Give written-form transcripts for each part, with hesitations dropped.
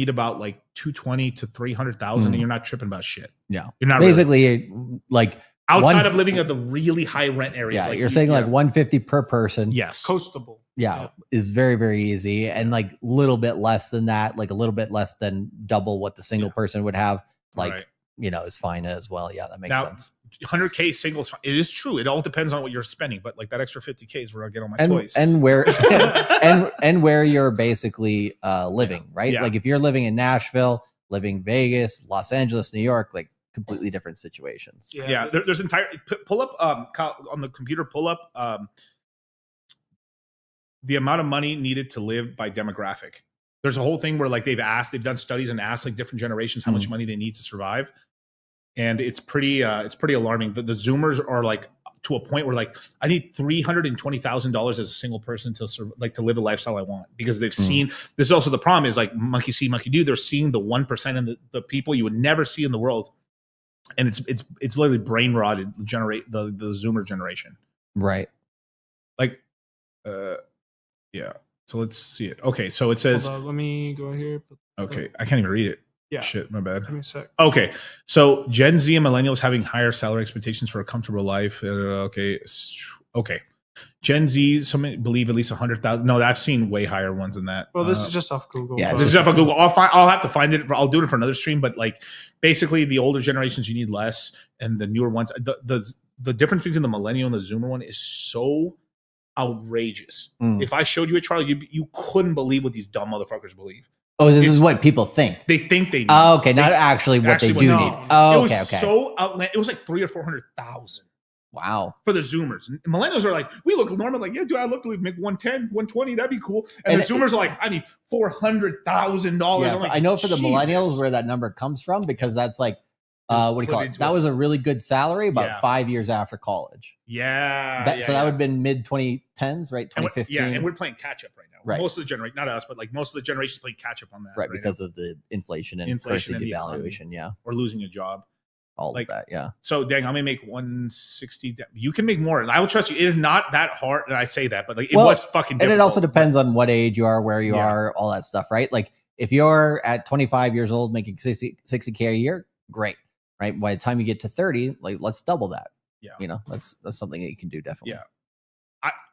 need about like 220 to 300,000 and you're not tripping about shit. Yeah. You're not basically really, like outside of living at the really high rent areas. Yeah. Like you're saying like 150 per person. Yes. Coastable. Yeah. Is very, very easy. And like a little bit less than that, like a little bit less than double what the single person would have. Like, you know, is fine as well. Yeah. That makes sense. 100K singles. It is true. It all depends on what you're spending, but like that extra 50K is where I get all my toys. And where, and where you're basically living, right? Yeah. Like if you're living in Nashville, living Vegas, Los Angeles, New York, like completely different situations. Yeah. There's entire pull up on the computer, pull up the amount of money needed to live by demographic. There's a whole thing where like they've done studies and asked like different generations how much money they need to survive. And it's pretty alarming. The Zoomers are like to a point where like I need $320,000 as a single person to to live the lifestyle I want, because they've seen this is also the problem is like monkey see, monkey do. They're seeing the 1% and the people you would never see in the world. And it's literally brain rotted generate the Zoomer generation. Right. Like, yeah. So let's see it. Okay. So it says, let me go here. Okay. I can't even read it. Yeah. Shit, my bad. Give me a sec. Okay. So Gen Z and millennials having higher salary expectations for a comfortable life. Okay. Gen Z, some believe at least 100,000. No, I've seen way higher ones than that. Well, this is just off Google. Yeah, this is off of Google. I'll have to find it. I'll do it for another stream. But like, basically, the older generations you need less, and the newer ones. The difference between the millennial and the Zoomer one is so outrageous. If I showed you a chart, you couldn't believe what these dumb motherfuckers believe. Oh, this is what people think. They think they need. Oh, okay. Not actually what they do need. Oh, okay. So outlandish. It was like 300,000 or 400,000. Wow. For the Zoomers. And millennials are like, we look normal. Like, yeah, dude, I look to make 110, 120. That'd be cool. And the Zoomers are like, I need $400,000. Yeah, like, I know for the millennials where that number comes from, because that's like, what do you call it? That was a really good salary about 5 years after college. Yeah. So that would have been mid 2010s, right? 2015. And we're playing catch up right now. Right. Most of the generation, not us, but like most of the generations playing catch up on that. Right, because of the inflation and currency devaluation. Yeah. Or losing a job. All of that, yeah. So, dang, I'm gonna make 160. You can make more. I will trust you. It is not that hard. And I say that, but like it was fucking difficult. And it also depends on what age you are, where you are, all that stuff, right? Like if you're at 25 years old making 60K a year, great, right? By the time you get to 30, like let's double that. Yeah, you know, that's something that you can do definitely. Yeah.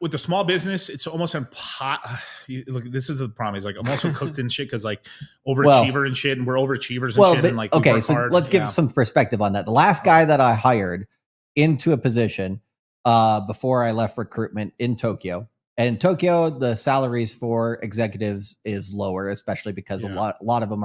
With the small business, it's almost look, this is the problem. Is like I'm also cooked in shit because like overachiever and shit, and we're overachievers and shit. And like okay, so let's give some perspective on that. The last guy that I hired into a position before I left recruitment in Tokyo, and in Tokyo the salaries for executives is lower, especially because a lot of them are